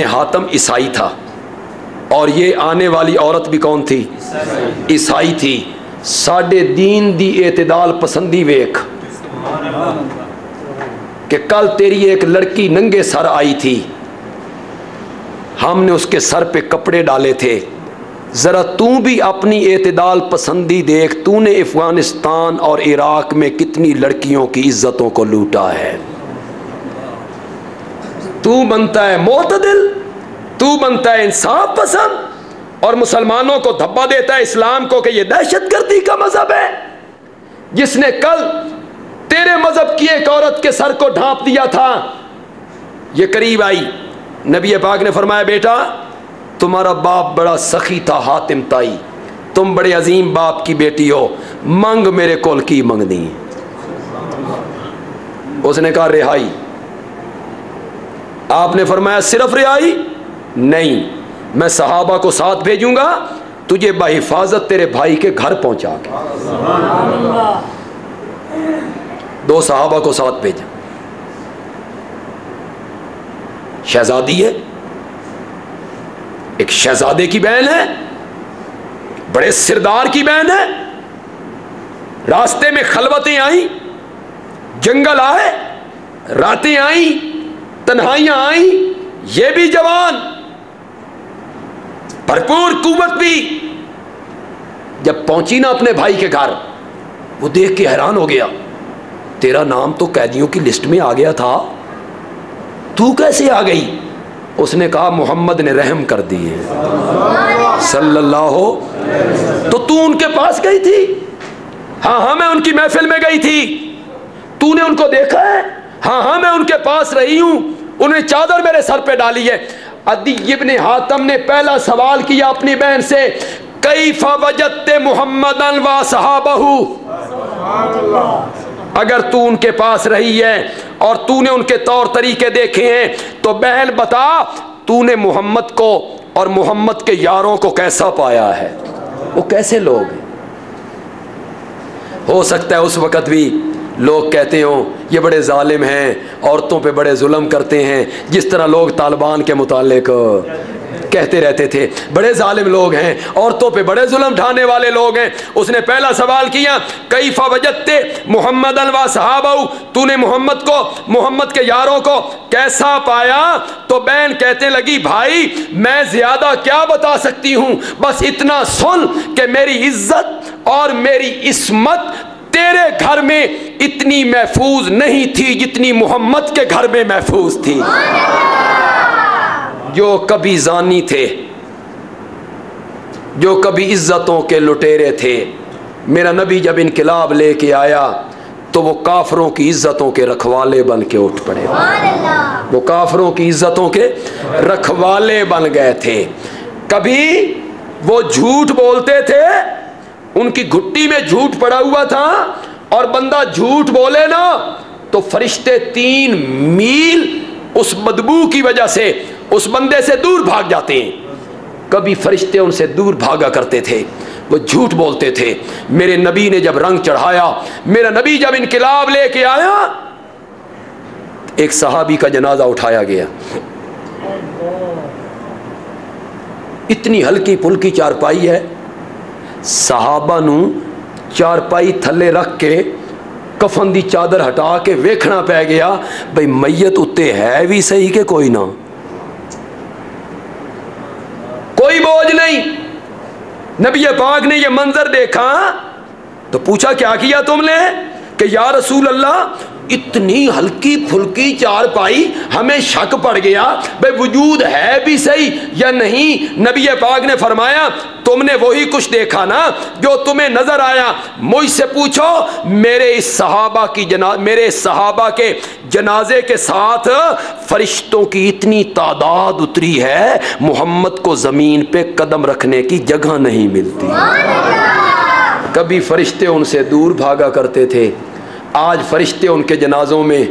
حاتم عیسائی تھا اور یہ آنے والی عورت بھی کون تھی؟ عیسائی تھی. ساڈے دین دی اعتدال پسندی ویکھ کہ کل تیری ایک لڑکی ننگے سر آئی تھی, ہم نے اس کے سر پہ کپڑے ڈالے تھے, ذرا تو بھی اپنی اعتدال پسندی دیکھ, تو نے افغانستان اور عراق میں کتنی لڑکیوں کی عزتوں کو لوٹا ہے. تو بنتا ہے معتدل, تو بنتا ہے انصاف پسند اور مسلمانوں کو دھبا دیتا ہے اسلام کو کہ یہ دہشت گردی کا مذہب ہے. جس نے کل تیرے مذہب کی ایک عورت کے سر کو ڈھانپ دیا تھا, یہ قریب آئی, نبی پاک نے فرمایا بیٹا تمہارا باپ بڑا سخی تھا حاتم تائی, تم بڑے عظیم باپ کی بیٹی ہو, منگ میرے کول کی منگنی. اس نے کہا رہائی. آپ نے فرمایا صرف رہائی نہیں, میں صحابہ کو ساتھ بھیجوں گا, تجھے بحفاظت تیرے بھائی کے گھر پہنچا کے. 2 صحابہ کو ساتھ بھیجا. شہزادی ہے, ایک شہزادے کی بہن ہے, بڑے سردار کی بہن ہے. راستے میں خلوتیں آئیں, جنگل آئے, راتیں آئیں, تنہائیاں آئیں, یہ بھی جوان, بھرپور قوت بھی. جب پہنچی نا اپنے بھائی کے گھر, وہ دیکھ کے حیران ہو گیا, تیرا نام تو قیدیوں کی لسٹ میں آ گیا تھا, تو کیسے آ گئی؟ اس نے کہا محمد نے رحم کر دیے صلی اللہ ہو. تو ان کے پاس گئی تھی؟ ہاں میں ان کی محفل میں گئی تھی. تو نے ان کو دیکھا ہے؟ ہاں میں ان کے پاس رہی ہوں, انہوں نے چادر میرے سر پہ ڈالی ہے. عدی ابن حاتم نے پہلا سوال کیا اپنی بہن سے, کیف وجدت محمدًا وصحابہ, اگر تو ان کے پاس رہی ہے اور تو نے ان کے طور طریقے دیکھے ہیں تو بہن بتا تو نے محمد کو اور محمد کے یاروں کو کیسا پایا ہے, وہ کیسے لوگ ہیں. ہو سکتا ہے اس وقت بھی لوگ کہتے ہوں یہ بڑے ظالم ہیں, عورتوں پہ بڑے ظلم کرتے ہیں, جس طرح لوگ طالبان کے متعلق کہتے رہتے تھے بڑے ظالم لوگ ہیں, عورتوں پہ بڑے ظلم ڈھانے والے لوگ ہیں. اس نے پہلا سوال کیا کیف وجدت محمدًا وصحابہ, تو نے محمد کو, محمد کے یاروں کو کیسا پایا؟ تو بہن کہتے لگی بھائی میں زیادہ کیا بتا سکتی ہوں, بس اتنا سن کہ میری عزت اور میری عصمت تیرے گھر میں اتنی محفوظ نہیں تھی جتنی محمد کے گھر میں محفوظ تھی. جو کبھی زانی تھے, جو کبھی عزتوں کے لٹیرے تھے, میرا نبی جب انقلاب لے کے آیا تو وہ کافروں کی عزتوں کے رکھوالے بن کے اٹھ پڑے. وہ کافروں کی عزتوں کے رکھوالے بن گئے تھے. کبھی وہ جھوٹ بولتے تھے, ان کی گھٹی میں جھوٹ پڑا ہوا تھا, اور بندہ جھوٹ بولے نا تو فرشتے 3 میل اس بدبو کی وجہ سے اس بندے سے دور بھاگ جاتے ہیں. کبھی فرشتے ان سے دور بھاگا کرتے تھے, وہ جھوٹ بولتے تھے. میرے نبی نے جب رنگ چڑھایا, میرا نبی جب انقلاب لے کے آیا, ایک صحابی کا جنازہ اٹھایا گیا. اتنی ہلکی پھلکی چارپائی ہے, صحابہ نو چارپائی تھلے رکھ کے کفن دی چادر ہٹا کے ویکھنا پہ گیا بھئی میت اتے ہے بھی صحیح کہ کوئی نہ, کوئی بوجھ نہیں. نبی پاک نے یہ منظر دیکھا تو پوچھا کیا کیا تم نے؟ کہ یا رسول اللہ اتنی ہلکی پھلکی چارپائی, ہمیں شک پڑ گیا بھئی وجود ہے بھی صحیح یا نہیں. نبی پاک نے فرمایا تم نے وہی کچھ دیکھا نا جو تمہیں نظر آیا, مجھ سے پوچھو میرے اس صحابہ کے جنازے کے ساتھ فرشتوں کی اتنی تعداد اتری ہے, محمد کو زمین پہ قدم رکھنے کی جگہ نہیں ملتی. کبھی فرشتے ان سے دور بھاگا کرتے تھے, آج فرشتے ان کے جنازوں میں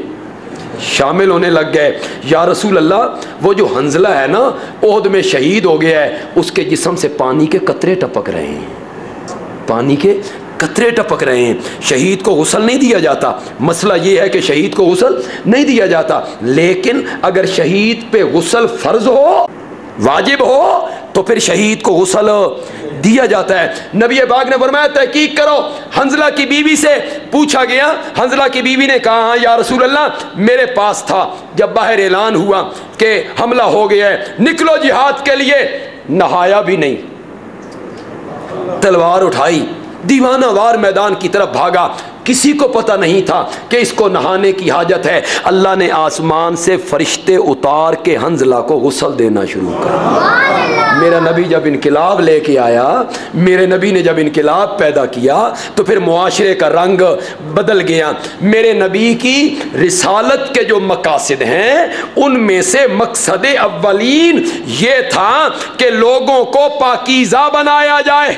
شامل ہونے لگ گئے. یا رسول اللہ وہ جو حنظلہ ہے نا احد میں شہید ہو گیا ہے, اس کے جسم سے پانی کے قطرے ٹپک رہے ہیں, پانی کے قطرے ٹپک رہے ہیں. شہید کو غسل نہیں دیا جاتا. مسئلہ یہ ہے کہ شہید کو غسل نہیں دیا جاتا، لیکن اگر شہید پہ غسل فرض ہو، واجب ہو، تو پھر شہید کو غسل دیا جاتا ہے. نبی پاک نے فرمایا تحقیق کرو. حنظلہ کی بیوی سے پوچھا گیا، حنظلہ کی بیوی نے کہا ہاں یا رسول اللہ میرے پاس تھا. جب باہر اعلان ہوا کہ حملہ ہو گیا ہے، نکلو جہاد کے لیے، نہایا بھی نہیں، تلوار اٹھائی، دیوانہ وار میدان کی طرف بھاگا. کسی کو پتہ نہیں تھا کہ اس کو نہانے کی حاجت ہے. اللہ نے آسمان سے فرشتے اتار کے حنظلہ کو غسل دینا شروع کر. میرا نبی جب انقلاب لے کے آیا، میرے نبی نے جب انقلاب پیدا کیا تو پھر معاشرے کا رنگ بدل گیا. میرے نبی کی رسالت کے جو مقاصد ہیں ان میں سے مقصد اولین یہ تھا کہ لوگوں کو پاکیزہ بنایا جائے،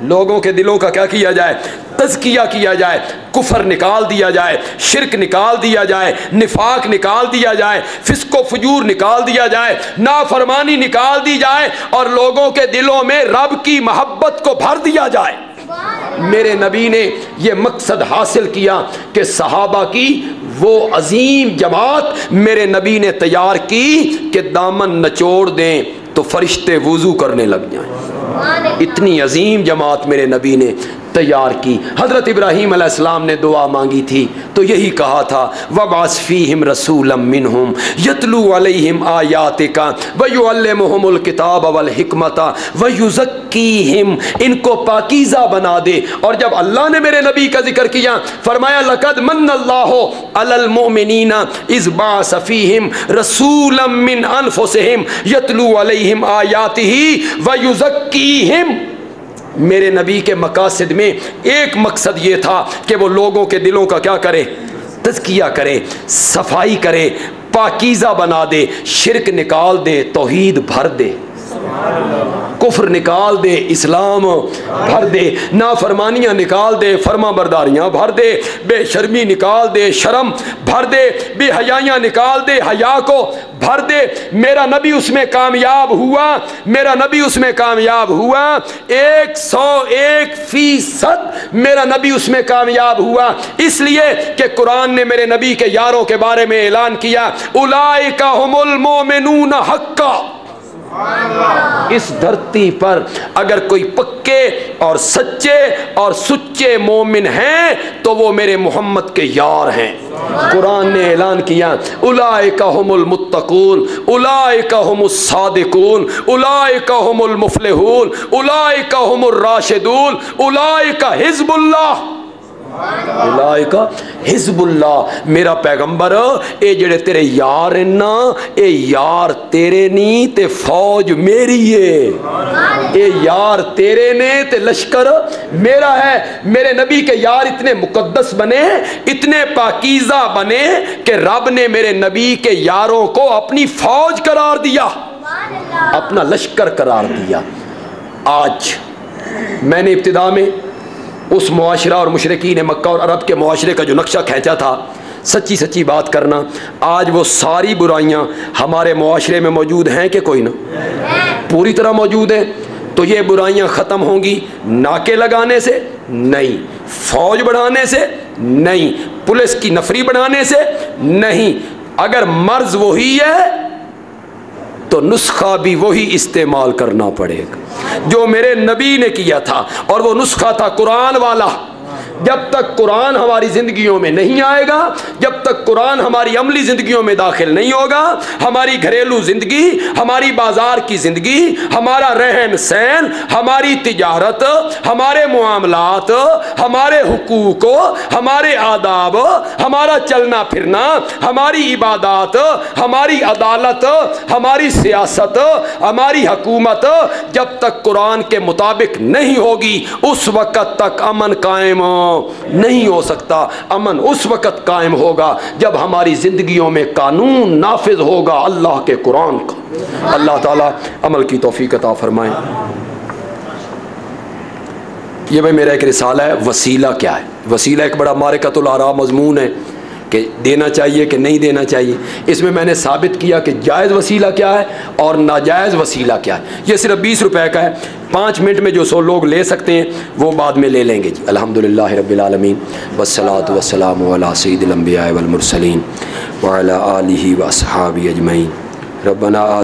لوگوں کے دلوں کا کیا کیا جائے؟ تزکیہ کیا جائے، کفر نکال دیا جائے، شرک نکال دیا جائے، نفاق نکال دیا جائے، فسق و فجور نکال دیا جائے، نافرمانی نکال دی جائے، اور لوگوں کے دلوں میں رب کی محبت کو بھر دیا جائے. میرے نبی نے یہ مقصد حاصل کیا کہ صحابہ کی وہ عظیم جماعت میرے نبی نے تیار کی کہ دامن نچوڑ دیں تو فرشتے وضو کرنے لگ جائیں. اتنی عظیم جماعت میرے نبی نے تیار کی. حضرت ابراہیم علیہ السلام نے دعا مانگی تھی تو یہی کہا تھا وَبْعَثْ فِيهِمْ رَسُولًا مِّنْهُمْ يَتْلُو عَلَيْهِمْ آيَاتِكَ وَيُعَلِّمُهُمُ الْكِتَابَ وَالْحِكْمَةَ وَيُزَكِّيهِمْ. ان کو پاکیزہ بنا دے. اور جب اللہ نے میرے نبی کا ذکر کیا فرمایا لَقَدْ مَنَّ اللَّهُ عَلَى الْمُؤْمِنِينَ إِذْ بَعَثَ فِيهِمْ رَسُولًا مِّنْ أَنفُسِهِمْ يَتْلُو عَلَيْهِمْ آيَاتِهِ وَيُزَكِّيهِمْ. میرے نبی کے مقاصد میں ایک مقصد یہ تھا کہ وہ لوگوں کے دلوں کا کیا کرے؟ تزکیہ کرے، صفائی کرے، پاکیزہ بنا دے، شرک نکال دے، توحید بھر دے، کفر نکال دے، اسلام بھر دے، نافرمانیاں نکال دے، فرما برداریاں بھر دے، بے شرمی نکال دے، شرم بھر دے، بے حیائیاں نکال دے، حیا کو بھر دے. میرا نبی اس میں کامیاب ہوا، میرا نبی اس میں کامیاب ہوا، 101% میرا نبی اس میں کامیاب ہوا. اس لیے کہ قرآن نے میرے نبی کے یاروں کے بارے میں اعلان کیا اولئک ھم المؤمنون حقا. اس دھرتی پر اگر کوئی پکے اور سچے اور سچے مومن ہیں تو وہ میرے محمد کے یار ہیں. قرآن نے اعلان کیا اولئک ھم المتقون، اولئک ھم الصادقون، اولئک ھم المفلحون، اولئک ھم الراشدون، اولئک حزب اللہ، اولئک حزب اللہ. میرا پیغمبر اے جڑے تیرے یار ہیں نا، اے یار تیرے نہیں تے فوج میری ہے، اے یار تیرے نے تے لشکر میرا ہے. میرے نبی کے یار اتنے مقدس بنے، اتنے پاکیزہ بنے کہ رب نے میرے نبی کے یاروں کو اپنی فوج قرار دیا، اپنا لشکر قرار دیا. آج میں نے ابتدا میں اس معاشرہ اور مشرکین مکہ اور عرب کے معاشرے کا جو نقشہ کھینچا تھا، سچی سچی بات کرنا، آج وہ ساری برائیاں ہمارے معاشرے میں موجود ہیں کہ کوئی نہ پوری طرح موجود ہیں. تو یہ برائیاں ختم ہوں گی ناکے لگانے سے نہیں، فوج بڑھانے سے نہیں، پولیس کی نفری بڑھانے سے نہیں. اگر مرض وہی ہے تو نسخہ بھی وہی استعمال کرنا پڑے گا جو میرے نبی نے کیا تھا، اور وہ نسخہ تھا قرآن والا. جب تک قرآن ہماری زندگیوں میں نہیں آئے گا، جب تک قرآن ہماری عملی زندگیوں میں داخل نہیں ہوگا، ہماری گھریلو زندگی، ہماری بازار کی زندگی، ہمارا رہن سہن، ہماری تجارت، ہمارے معاملات، ہمارے حقوق، ہمارے آداب، ہمارا چلنا پھرنا، ہماری عبادات، ہماری عدالت، ہماری سیاست، ہماری حکومت جب تک قرآن کے مطابق نہیں ہوگی اس وقت تک امن قائم نہیں ہو سکتا. امن اس وقت قائم ہوگا جب ہماری زندگیوں میں قانون نافذ ہوگا اللہ کے قرآن کا. اللہ تعالیٰ عمل کی توفیق عطا فرمائے. یہ بھائی میرا ایک رسالہ ہے وسیلہ کیا ہے. وسیلہ ایک بڑا معرکۃ الاراء مضمون ہے کہ دینا چاہیے کہ نہیں دینا چاہیے. اس میں نے ثابت کیا کہ جائز وسیلہ کیا ہے اور ناجائز وسیلہ کیا ہے. یہ صرف 20 روپے کا ہے. 5 منٹ میں جو 100 لوگ لے سکتے ہیں وہ بعد میں لے لیں گے جی. الحمدللہ رب العالمین والصلاۃ والسلام علی سید الانبیاء والمرسلین وعلی آلہ واصحابہ اجمعین. ربنا